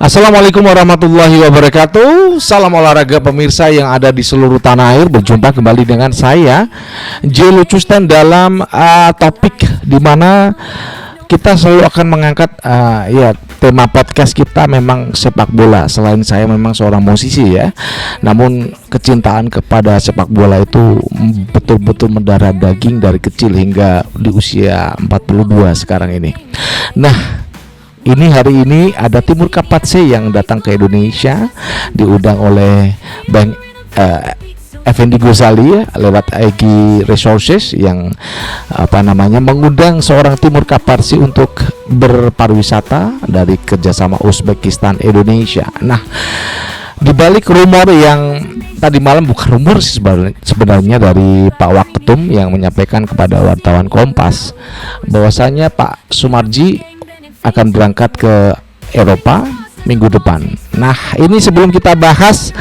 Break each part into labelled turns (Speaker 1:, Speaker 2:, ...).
Speaker 1: Assalamualaikum warahmatullahi wabarakatuh. Salam olahraga pemirsa yang ada di seluruh tanah air. Berjumpa kembali dengan saya J. Lucustan dalam topik di mana kita selalu akan mengangkat tema podcast kita memang sepak bola. Selain saya memang seorang musisi ya, namun kecintaan kepada sepak bola itu betul-betul mendarah daging dari kecil hingga di usia 42 sekarang ini. Nah, hari ini ada Timur Kapatse yang datang ke Indonesia, diundang oleh Bang Effendi Ghazali ya, lewat Egy Resources yang mengundang seorang Timur Kapatse untuk berpariwisata dari kerjasama Uzbekistan Indonesia. Nah, dibalik rumor yang tadi malam, bukan rumor sih sebenarnya, dari Pak Waketum yang menyampaikan kepada wartawan Kompas bahwasanya Pak Sumarji akan berangkat ke Eropa minggu depan. Nah, ini sebelum kita bahas,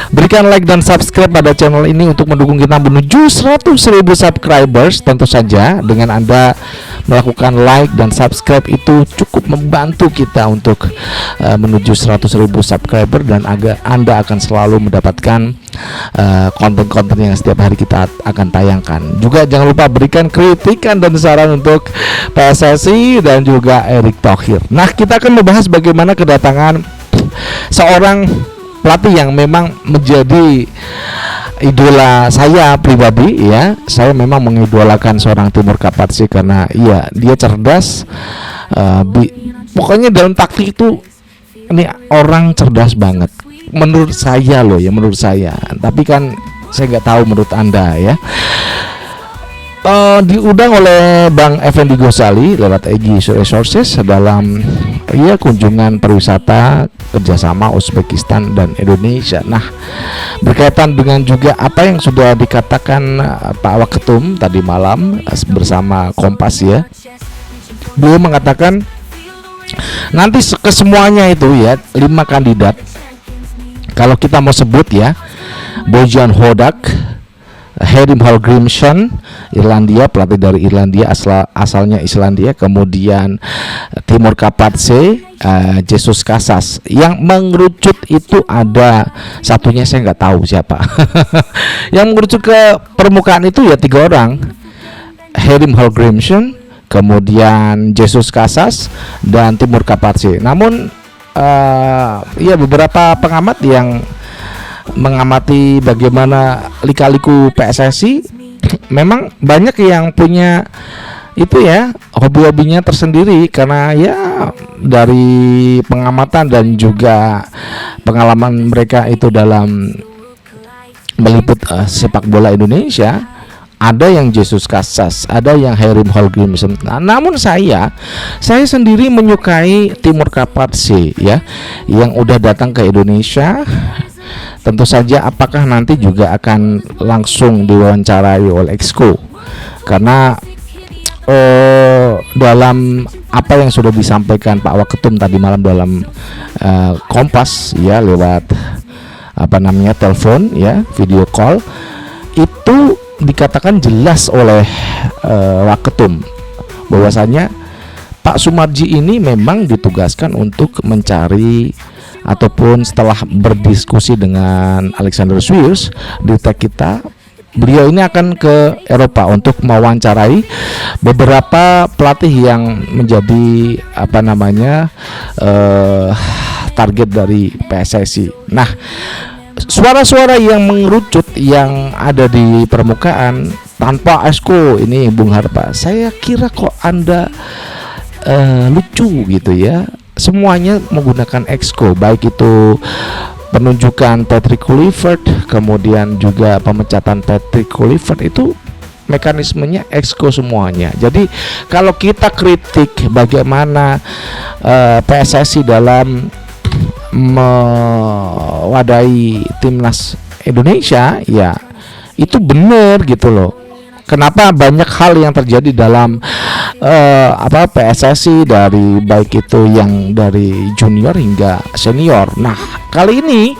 Speaker 1: berikan like dan subscribe pada channel ini untuk mendukung kita menuju 100.000 subscribers. Tentu saja dengan Anda melakukan like dan subscribe itu cukup membantu kita untuk menuju 100.000 subscriber, dan Anda akan selalu mendapatkan konten-konten yang setiap hari kita akan tayangkan. Juga jangan lupa berikan kritikan dan saran untuk PSSI dan juga Erick Thohir. Nah, kita akan membahas bagaimana kedatangan seorang pelatih yang memang menjadi idola saya pribadi ya. Saya memang mengidolakan seorang Timur Kapatse karena dia cerdas. Pokoknya dalam taktik itu ini orang cerdas banget. Menurut saya menurut saya. Tapi kan saya nggak tahu menurut Anda ya. Diundang oleh Bang Effendi Ghazali lewat Egy Resources dalam kunjungan pariwisata kerjasama Uzbekistan dan Indonesia. Nah, berkaitan dengan juga apa yang sudah dikatakan Pak Waketum tadi malam bersama Kompas ya, beliau mengatakan nanti kesemuanya itu 5 kandidat, kalau kita mau sebut ya, Bojan Hodak, Herim Hallgrímsson, Irlandia, pelatih dari Irlandia, asalnya Islandia. Kemudian Timur Kapatse, Jesus Casas. Yang mengerucut itu ada satunya, saya nggak tahu siapa. Yang mengerucut ke permukaan itu 3 orang, Herim Hallgrímsson, kemudian Jesus Casas, dan Timur Kapatse. Namun beberapa pengamat yang mengamati bagaimana lika-liku PSSI, memang banyak yang punya itu hobi-hobinya tersendiri, karena dari pengamatan dan juga pengalaman mereka itu dalam meliput sepak bola Indonesia. Ada yang Jesus Casas, ada yang Herim Hallgrímsson. Namun saya sendiri menyukai Timur Kapatse yang udah datang ke Indonesia. Tentu saja apakah nanti juga akan langsung diwawancarai oleh Exco, karena dalam apa yang sudah disampaikan Pak Waketum tadi malam dalam Kompas lewat telepon video call, itu dikatakan jelas oleh Waketum bahwasanya Pak Sumarji ini memang ditugaskan untuk mencari, ataupun setelah berdiskusi dengan Alexander Swiers di tag kita, beliau ini akan ke Eropa untuk mewawancarai beberapa pelatih yang menjadi target dari PSSI. Nah, suara-suara yang mengerucut yang ada di permukaan tanpa Exco ini, Bung Harpa, saya kira kok Anda lucu gitu ya. Semuanya menggunakan Exco, baik itu penunjukan Patrick Kluivert, kemudian juga pemecatan Patrick Kluivert, itu mekanismenya Exco semuanya. Jadi kalau kita kritik bagaimana PSSI dalam mewadahi timnas Indonesia, itu benar gitu loh. Kenapa banyak hal yang terjadi dalam PSSI, dari baik itu yang dari junior hingga senior. Nah, kali ini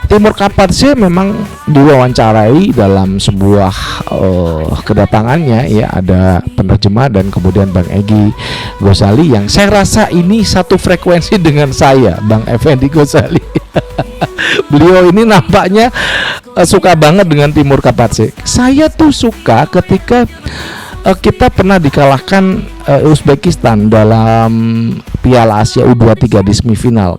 Speaker 1: Timur Kapatse memang diwawancarai dalam sebuah kedatangannya ya, ada penerjemah dan kemudian Bang Egy Gosali yang saya rasa ini satu frekuensi dengan saya, Bang Effendi Gosali. Beliau ini nampaknya suka banget dengan Timur Kapatse. Saya tuh suka ketika kita pernah dikalahkan Uzbekistan dalam Piala Asia U23 di semifinal.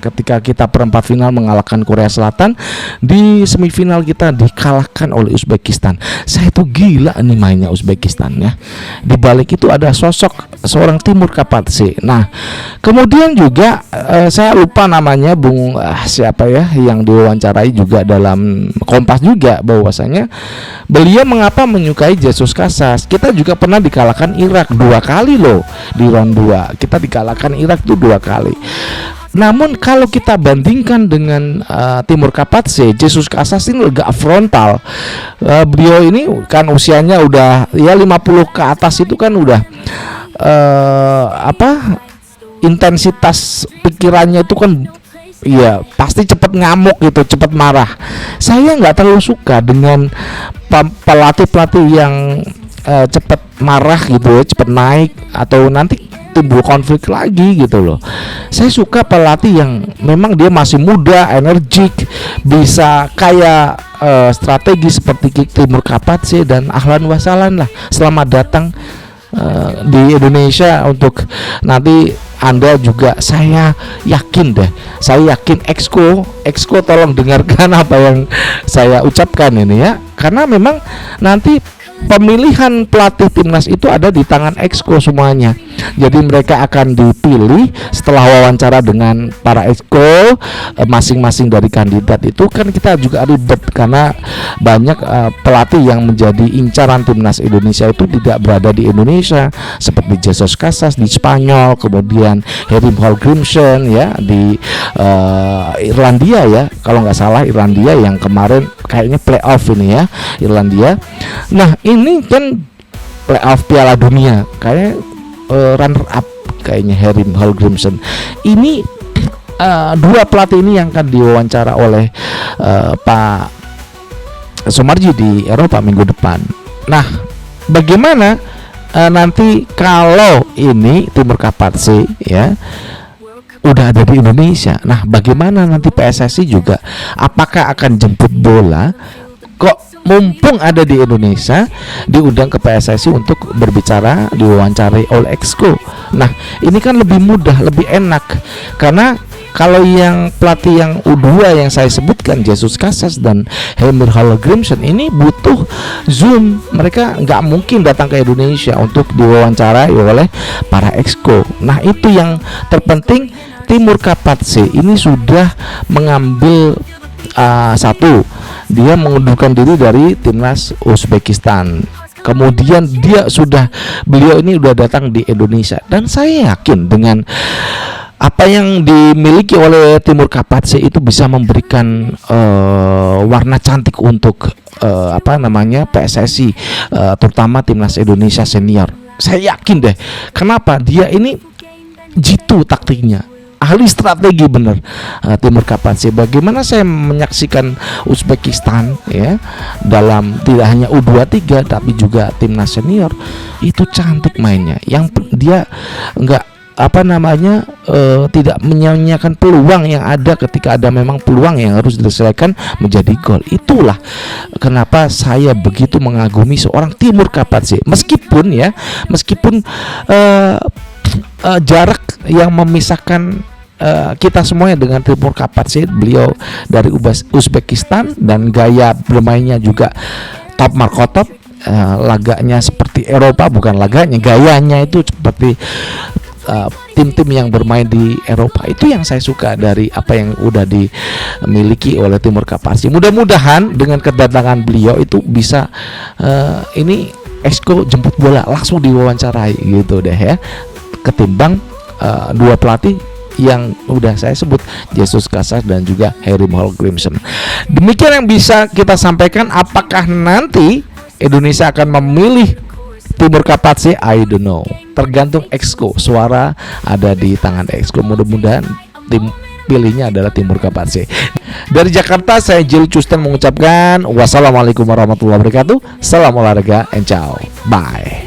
Speaker 1: Ketika kita perempat final mengalahkan Korea Selatan, di semifinal kita dikalahkan oleh Uzbekistan. Saya tuh gila nih mainnya Uzbekistan ya. Di balik itu ada sosok seorang Timur Kapatse. Nah, kemudian juga saya lupa namanya Bung siapa ya yang diwawancarai juga dalam Kompas juga, bahwasanya beliau mengapa menyukai Jesus Casas. Kita juga pernah dikalahkan Irak 2 kali loh di round 2. Kita dikalahkan Irak tuh 2 kali. Namun kalau kita bandingkan dengan Timur Kapatse, Jesus Casas ini agak frontal. Beliau ini kan usianya udah ya 50 ke atas, itu kan udah intensitas pikirannya itu kan iya pasti cepat ngamuk gitu, cepat marah. Saya nggak terlalu suka dengan pelatih-pelatih yang cepat marah gitu ya, cepat naik atau nanti timbul konflik lagi gitu loh. Saya suka pelatih yang memang dia masih muda, energik, bisa kayak strategi seperti Timur Kapatse, dan ahlan wasalan lah, selamat datang di Indonesia untuk nanti Anda juga. Saya yakin deh, saya yakin Exco tolong dengarkan apa yang saya ucapkan ini ya, karena memang nanti pemilihan pelatih timnas itu ada di tangan Exco semuanya. Jadi mereka akan dipilih setelah wawancara dengan para Exco masing-masing dari kandidat. Itu kan kita juga ribet karena banyak pelatih yang menjadi incaran timnas Indonesia itu tidak berada di Indonesia, seperti Jesus Casas di Spanyol, kemudian Herim Hallgrimsson ya di Irlandia ya, kalau nggak salah Irlandia yang kemarin kayaknya playoff ini ya, Irlandia. Nah ini kan playoff Piala Dunia, kayak runner up kayaknya Herim Hallgrimsson. Ini dua pelatih ini yang akan diwawancara oleh Pak Sumarji di Eropa minggu depan. Nah, bagaimana nanti kalau ini Timur Kapatse ya udah ada di Indonesia? Nah, bagaimana nanti PSSI juga apakah akan jemput bola? Kok mumpung ada di Indonesia diundang ke PSSI untuk berbicara, diwawancarai oleh Exco. Nah, ini kan lebih mudah, lebih enak, karena kalau yang pelatih yang U2 yang saya sebutkan, Jesus Casas dan Heimir Hallgrimsson, ini butuh Zoom. Mereka nggak mungkin datang ke Indonesia untuk diwawancarai oleh para Exco. Nah, itu yang terpenting. Timur Kapatse ini sudah mengambil satu, dia mengundurkan diri dari timnas Uzbekistan. Kemudian beliau ini udah datang di Indonesia, dan saya yakin dengan apa yang dimiliki oleh Timur Kapatse itu bisa memberikan warna cantik untuk PSSI, terutama timnas Indonesia senior. Saya yakin deh. Kenapa? Dia ini jitu taktiknya, ahli strategi bener. Timur Kapatse, bagaimana saya menyaksikan Uzbekistan ya dalam tidak hanya U23 tapi juga timnas senior, itu cantik mainnya, yang dia enggak tidak menyia-nyiakan peluang yang ada ketika ada memang peluang yang harus diselesaikan menjadi gol. Itulah kenapa saya begitu mengagumi seorang Timur Kapatse, meskipun jarak yang memisahkan kita semuanya dengan Timur Kapatse, beliau dari Uzbekistan dan gaya bermainnya juga top marko top, laganya seperti Eropa, bukan laganya, gayanya itu seperti tim-tim yang bermain di Eropa. Itu yang saya suka dari apa yang udah dimiliki oleh Timur Kapatse. Mudah-mudahan dengan kedatangan beliau itu bisa ini Exco jemput bola langsung diwawancarai gitu deh ya, ketimbang dua pelatih yang udah saya sebut, Jesus Casas dan juga Herim Hallgrimsson. Demikian yang bisa kita sampaikan. Apakah nanti Indonesia akan memilih Timur Kapatse? I don't know, tergantung Exco. Suara ada di tangan Exco. Mudah-mudahan tim pilihnya adalah Timur Kapatse. Dari Jakarta saya Jil Custen mengucapkan wassalamualaikum warahmatullahi wabarakatuh. Salam olahraga and ciao. Bye.